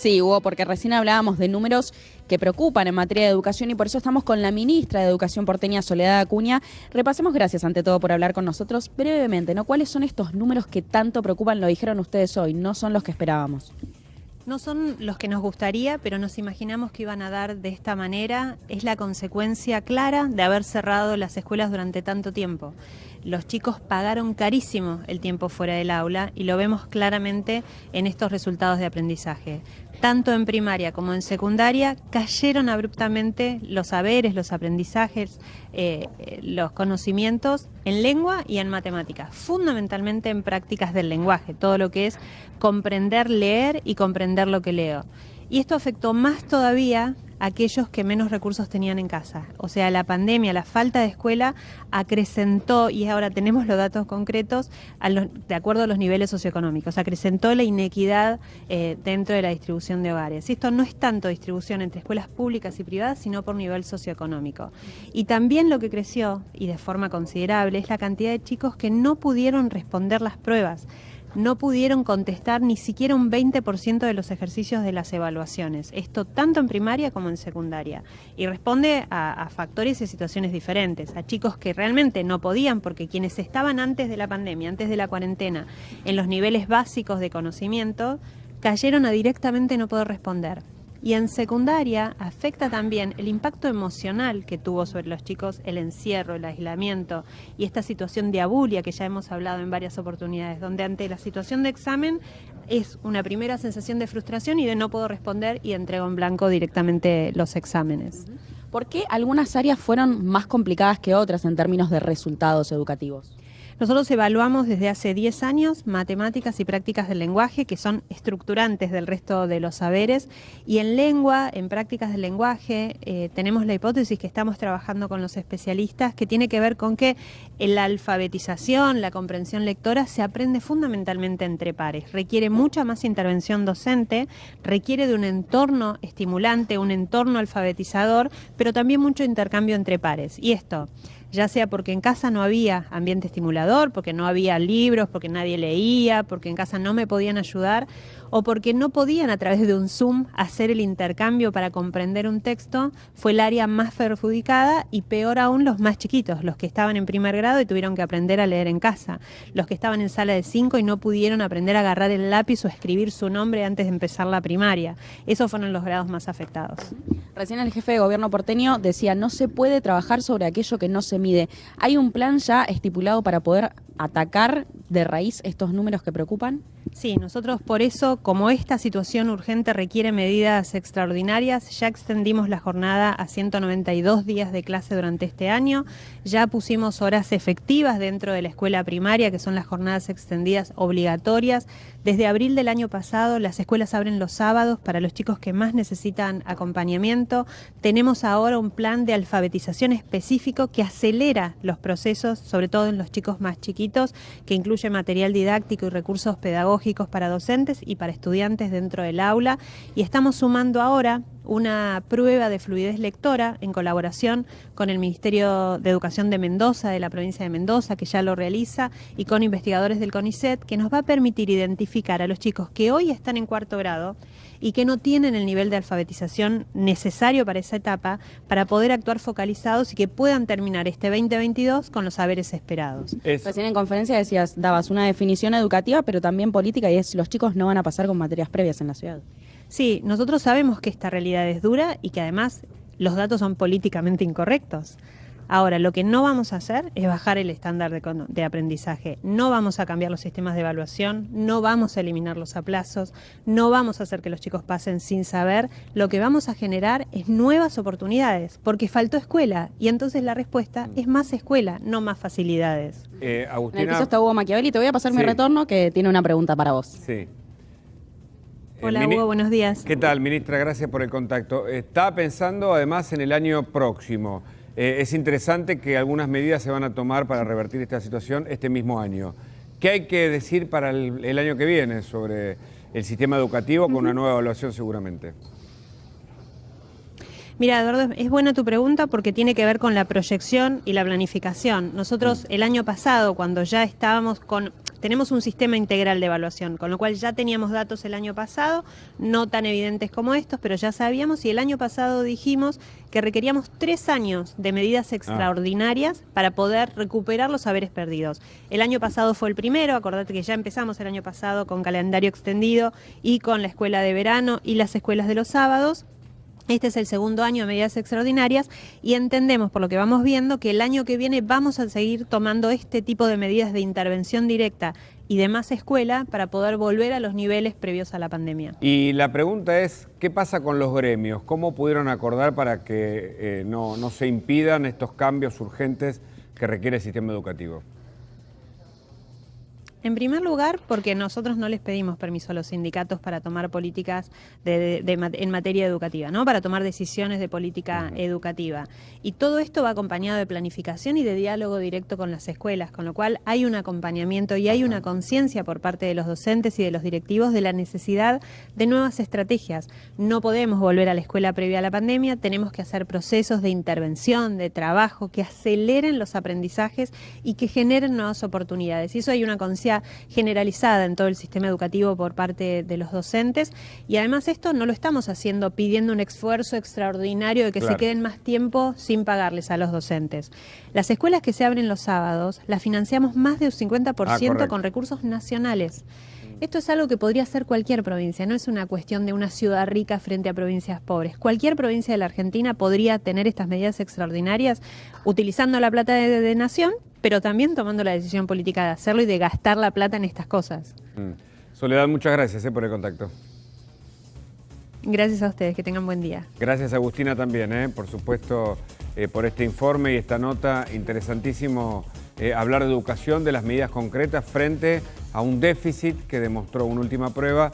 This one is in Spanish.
Sí, Hugo, porque recién hablábamos de números que preocupan en materia de educación y por eso estamos con la ministra de Educación porteña, Soledad Acuña. Repasemos, gracias ante todo por hablar con nosotros brevemente, ¿no? ¿Cuáles son estos números que tanto preocupan? Lo dijeron ustedes hoy, no son los que esperábamos. No son los que nos gustaría, pero nos imaginamos que iban a dar de esta manera. Es la consecuencia clara de haber cerrado las escuelas durante tanto tiempo. Los chicos pagaron carísimo el tiempo fuera del aula y lo vemos claramente en estos resultados de aprendizaje. Tanto en primaria como en secundaria cayeron abruptamente los saberes, los aprendizajes, los conocimientos en lengua y en matemáticas, fundamentalmente en prácticas del lenguaje, todo lo que es comprender, leer y comprender lo que leo. Y esto afectó más todavía a aquellos que menos recursos tenían en casa. O sea, la pandemia, la falta de escuela acrecentó, y ahora tenemos los datos concretos, de acuerdo a los niveles socioeconómicos, acrecentó la inequidad dentro de la distribución de hogares. Y esto no es tanto distribución entre escuelas públicas y privadas, sino por nivel socioeconómico. Y también lo que creció, y de forma considerable, es la cantidad de chicos que no pudieron responder las pruebas. No pudieron contestar ni siquiera un 20% de los ejercicios de las evaluaciones. Esto tanto en primaria como en secundaria. Y responde a factores y situaciones diferentes. A chicos que realmente no podían, porque quienes estaban antes de la pandemia, antes de la cuarentena, en los niveles básicos de conocimiento, cayeron a directamente no poder responder. Y en secundaria afecta también el impacto emocional que tuvo sobre los chicos el encierro, el aislamiento y esta situación de abulia que ya hemos hablado en varias oportunidades, donde ante la situación de examen es una primera sensación de frustración y de no puedo responder y entrego en blanco directamente los exámenes. ¿Por qué algunas áreas fueron más complicadas que otras en términos de resultados educativos? Nosotros evaluamos desde hace 10 años matemáticas y prácticas del lenguaje, que son estructurantes del resto de los saberes, y en lengua, en prácticas del lenguaje, tenemos la hipótesis que estamos trabajando con los especialistas, que tiene que ver con que la alfabetización, la comprensión lectora, se aprende fundamentalmente entre pares. Requiere mucha más intervención docente, requiere de un entorno estimulante, un entorno alfabetizador, pero también mucho intercambio entre pares. Y esto, ya sea porque en casa no había ambiente estimulador, porque no había libros, porque nadie leía, porque en casa no me podían ayudar, o porque no podían a través de un Zoom hacer el intercambio para comprender un texto, fue el área más perjudicada, y peor aún los más chiquitos, los que estaban en primer grado y tuvieron que aprender a leer en casa, los que estaban en sala de 5 y no pudieron aprender a agarrar el lápiz o escribir su nombre antes de empezar la primaria. Esos fueron los grados más afectados. Recién el jefe de gobierno porteño decía, no se puede trabajar sobre aquello que no se mide. ¿Hay un plan ya estipulado para poder atacar de raíz estos números que preocupan? Sí, nosotros por eso, como esta situación urgente requiere medidas extraordinarias, ya extendimos la jornada a 192 días de clase durante este año, ya pusimos horas efectivas dentro de la escuela primaria, que son las jornadas extendidas obligatorias. Desde abril del año pasado, las escuelas abren los sábados para los chicos que más necesitan acompañamiento. Tenemos ahora un plan de alfabetización específico que acelera los procesos, sobre todo en los chicos más chiquitos, que incluye material didáctico y recursos pedagógicos para docentes y para estudiantes dentro del aula, y estamos sumando ahora una prueba de fluidez lectora en colaboración con el Ministerio de Educación de Mendoza, de la provincia de Mendoza, que ya lo realiza, y con investigadores del CONICET, que nos va a permitir identificar a los chicos que hoy están en cuarto grado y que no tienen el nivel de alfabetización necesario para esa etapa, para poder actuar focalizados y que puedan terminar este 2022 con los saberes esperados. Recién en conferencia decías, dabas una definición educativa, pero también política, y es los chicos no van a pasar con materias previas en la ciudad. Sí, nosotros sabemos que esta realidad es dura y que además los datos son políticamente incorrectos. Ahora, lo que no vamos a hacer es bajar el estándar de aprendizaje. No vamos a cambiar los sistemas de evaluación, no vamos a eliminar los aplazos, no vamos a hacer que los chicos pasen sin saber. Lo que vamos a generar es nuevas oportunidades, porque faltó escuela, y entonces la respuesta es más escuela, no más facilidades. Agustina, en el piso está Hugo Machiavelli. Te voy a pasar mi retorno, que tiene una pregunta para vos. Sí. Hola Hugo, buenos días. ¿Qué tal, ministra? Gracias por el contacto. Estaba pensando además en el año próximo. Es interesante que algunas medidas se van a tomar para revertir esta situación este mismo año. ¿Qué hay que decir para el año que viene sobre el sistema educativo con una nueva evaluación seguramente? Mira, Eduardo, es buena tu pregunta porque tiene que ver con la proyección y la planificación. Nosotros el año pasado, cuando ya estábamos tenemos un sistema integral de evaluación, con lo cual ya teníamos datos el año pasado, no tan evidentes como estos, pero ya sabíamos, y el año pasado dijimos que requeríamos 3 años de medidas extraordinarias para poder recuperar los saberes perdidos. El año pasado fue el primero, acordate que ya empezamos el año pasado con calendario extendido y con la escuela de verano y las escuelas de los sábados. Este es el segundo año de medidas extraordinarias y entendemos, por lo que vamos viendo, que el año que viene vamos a seguir tomando este tipo de medidas de intervención directa y de más escuela para poder volver a los niveles previos a la pandemia. Y la pregunta es, ¿qué pasa con los gremios? ¿Cómo pudieron acordar para que no se impidan estos cambios urgentes que requiere el sistema educativo? En primer lugar, porque nosotros no les pedimos permiso a los sindicatos para tomar políticas en materia educativa, ¿no? Para tomar decisiones de política educativa. Y todo esto va acompañado de planificación y de diálogo directo con las escuelas, con lo cual hay un acompañamiento y hay una conciencia por parte de los docentes y de los directivos de la necesidad de nuevas estrategias. No podemos volver a la escuela previa a la pandemia, tenemos que hacer procesos de intervención, de trabajo, que aceleren los aprendizajes y que generen nuevas oportunidades. Y eso hay una conciencia generalizada en todo el sistema educativo por parte de los docentes y además esto no lo estamos haciendo pidiendo un esfuerzo extraordinario de que se queden más tiempo sin pagarles a los docentes. Las escuelas que se abren los sábados las financiamos más de un 50% con recursos nacionales. Esto es algo que podría hacer cualquier provincia, no es una cuestión de una ciudad rica frente a provincias pobres. Cualquier provincia de la Argentina podría tener estas medidas extraordinarias utilizando la plata de nación, pero también tomando la decisión política de hacerlo y de gastar la plata en estas cosas. Soledad, muchas gracias por el contacto. Gracias a ustedes, que tengan buen día. Gracias, Agustina, también, por supuesto, por este informe y esta nota. Interesantísimo hablar de educación, de las medidas concretas frente a un déficit que demostró una última prueba